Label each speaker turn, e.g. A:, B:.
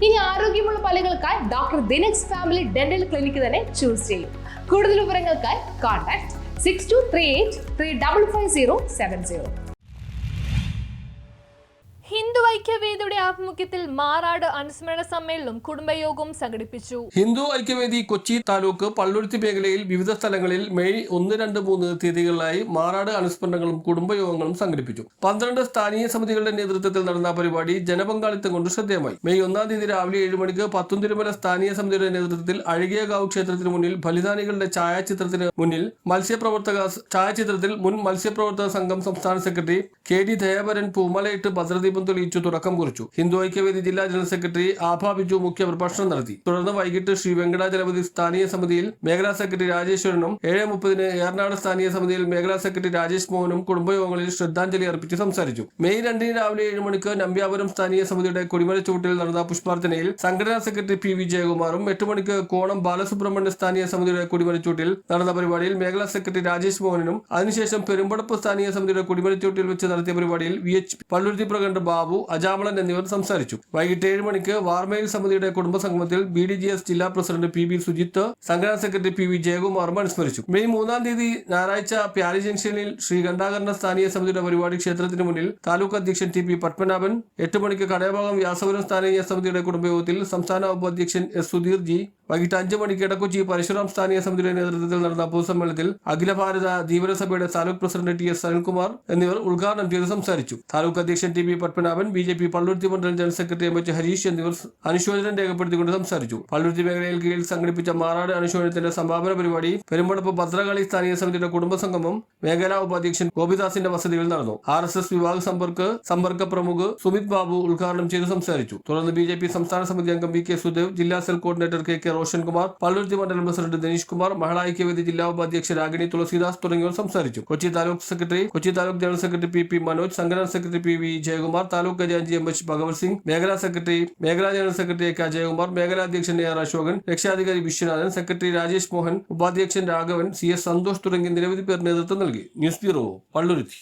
A: ഇനി ആരോഗ്യമുള്ള പല്ലുകൾക്കായി doctor ദിനക്സ് family dental clinic തന്നെ ചൂസ് ചെയ്യും. കൂടുതൽ വിവരങ്ങൾക്കായി കോൺടാക്ട് 6238355070.
B: ഹിന്ദു ഐക്യവേദിയുടെ ആഭിമുഖ്യത്തിൽ മാറാട് അനുസ്മരണ സമ്മേളനം കുടുംബയോഗവും സംഘടിപ്പിച്ചു.
C: ഹിന്ദു ഐക്യവേദി കൊച്ചി താലൂക്ക് പള്ളുരുത്തി മേഖലയിൽ വിവിധ സ്ഥലങ്ങളിൽ മെയ് 1, 2, 3 തീയതികളിലായി മാറാട് അനുസ്മരണങ്ങളും കുടുംബയോഗങ്ങളും സംഘടിപ്പിച്ചു. 12 സ്ഥാനീയ സമിതികളുടെ നേതൃത്വത്തിൽ നടന്ന പരിപാടി ജനപങ്കാളിത്തം കൊണ്ട് ശ്രദ്ധേയമായി. മെയ് 1 തീയതി രാവിലെ 7 മണിക്ക് പത്തുംതിരുമല സ്ഥാനീയ സമിതിയുടെ നേതൃത്വത്തിൽ അഴകിയകാവ് ക്ഷേത്രത്തിന് മുന്നിൽ ബലിദാനികളുടെ ഛായാചിത്രത്തിന് മുന്നിൽ ഛായാചിത്രത്തിൽ മുൻ മത്സ്യപ്രവർത്തക സംഘം സംസ്ഥാന സെക്രട്ടറി KD ദയാപരൻ പൂമലയിട്ട് ഭദ്രദീപം തെളിയിച്ചു തുടക്കം കുറിച്ചു. ഹിന്ദു ഐക്യവേദി ജില്ലാ ജനറൽ സെക്രട്ടറി ആഭ ബിജു മുഖ്യ പ്രഭാഷണം നടത്തി. തുടർന്ന് വൈകിട്ട് ശ്രീ വെങ്കടാചലപതി സ്ഥാനീയ സമിതിയിൽ മേഖലാ സെക്രട്ടറി രാജേശ്വരനും 7:30 ഏറനാട് സ്ഥാനീയ സമിതിയിൽ മേഖലാ സെക്രട്ടറി രാജേഷ് മോഹനും കുടുംബയോഗങ്ങളിൽ ശ്രദ്ധാഞ്ജലി അർപ്പിച്ച് സംസാരിച്ചു. മെയ് 2 രാവിലെ 7 മണിക്ക് നമ്പ്യാപുരം സ്ഥാനീയ സമിതിയുടെ കൊടിമരച്ചുവട്ടിൽ നടന്ന പുഷ്പാർച്ചനയിൽ സംഘടനാ സെക്രട്ടറി PV ജയകുമാറും 8 മണിക്ക് കോണം ബാലസുബ്രഹ്മണ്യ സ്ഥാനീയ സമിതിയുടെ കൊടിമരച്ചുവട്ടിൽ നടന്ന പരിപാടിയിൽ മേഖലാ സെക്രട്ടറി രാജേഷ് മോഹനും അതിനുശേഷം പെരുമ്പടപ്പ് സ്ഥാനീയ സമിതിയുടെ കൊടിമരച്ചുവട്ടിൽ വെച്ച് നടത്തിയ പരിപാടിയിൽ VHP പള്ളുരുത്തി പ്രഖണ്ഡ ബാബു, അജാമളൻ എന്നിവർ സംസാരിച്ചു. വൈകിട്ട് 7 മണിക്ക് വാർമേൽ സമിതിയുടെ കുടുംബസംഗമത്തിൽ BDGS ജില്ലാ പ്രസിഡന്റ് PB സുജിത്ത്, സംഘടനാ സെക്രട്ടറി PV ജയകുമാറും അനുസ്മരിച്ചു. മെയ് 3 തീയതി ഞായറാഴ്ച പ്യാരി ജംഗ്ഷനിൽ ശ്രീ ഘണ്ടാകരണ സ്ഥാനീയ സമിതിയുടെ പരിപാടി ക്ഷേത്രത്തിന് മുന്നിൽ താലൂക്ക് അധ്യക്ഷൻ TP പത്മനാഭൻ, 8 മണിക്ക് കടയഭാഗം വ്യാസപുരം സ്ഥാനീയ സമിതിയുടെ കുടുംബയോഗത്തിൽ സംസ്ഥാന ഉപാധ്യക്ഷൻ S സുധീർ ജി, വൈകിട്ട് 5 മണിക്ക് ഇടക്കൊച്ചി പരശുറാം സ്ഥാനീയ സമിതിയുടെ നേതൃത്വത്തിൽ നടന്ന പൊതുസമ്മേളനത്തിൽ അഖില ഭാരത ധീവരസഭയുടെ താലൂക്ക് പ്രസിഡന്റ് TS സനിൽകുമാർ എന്നിവർ ഉദ്ഘാടനം ചെയ്ത് സംസാരിച്ചു. താലൂക്ക് അധ്യക്ഷൻ TP പത്മനാഭൻ, BJP പള്ളുരുത്തി മണ്ഡലം ജനറൽ സെക്രട്ടറി MH ഹരീഷ് എന്നിവർ അനുശോചനം രേഖപ്പെടുത്തിക്കൊണ്ട് സംസാരിച്ചു. പള്ളുരുത്തി മേഖലയിൽ കീഴിൽ സംഘടിപ്പിച്ച മാറാട് അനുശോചനത്തിന്റെ സമാപന പരിപാടി പെരുമ്പടപ്പ് ഭദ്രകാളി സ്ഥാനീയ സമിതിയുടെ കുടുംബസംഗമം മേഖലാ ഉപാധ്യക്ഷൻ ഗോപിദാസിന്റെ വസതിയിൽ നടന്നു. RSS വിഭാഗ സമ്പർക്ക പ്രമുഖ് സുമിത് ബാബു ഉദ്ഘാടനം ചെയ്ത് സംസാരിച്ചു. തുടർന്ന് BJP സംസ്ഥാന സമിതി അംഗം VK സുദേവ്, ജില്ലാ cell coordinator KK Roshankumar, Palluruthy മണ്ഡലം പ്രസിഡന്റ് ദിനേശ് കുമാർ, മഹിളാ ഐക്യവേദി ജില്ലാ ഉപാധ്യക്ഷ രാഗിണി തുളസിദാസ് തുടങ്ങിയവർ സംസാരിച്ചു. Kochi taluk general secretary PP Manoj, സംഘടനാ സെക്രട്ടറി PV ജയകുമാർ, താലൂക്ക് ഖജാൻജി MH ഭഗവത് സിംഗ്, മേഖലാ ജനറൽ സെക്രട്ടറി AK ജയകുമാർ, മേഖലാ അധ്യക്ഷൻ AR അശോകൻ, രക്ഷാധികാരി വിശ്വനാഥൻ, സെക്രട്ടറി രാജേഷ് മോഹൻ, ഉപാധ്യക്ഷൻ രാഘവൻ, CS സന്തോഷ് തുടങ്ങി നിരവധി പേർ നേതൃത്വം നൽകി. News bureau, Palluruthy.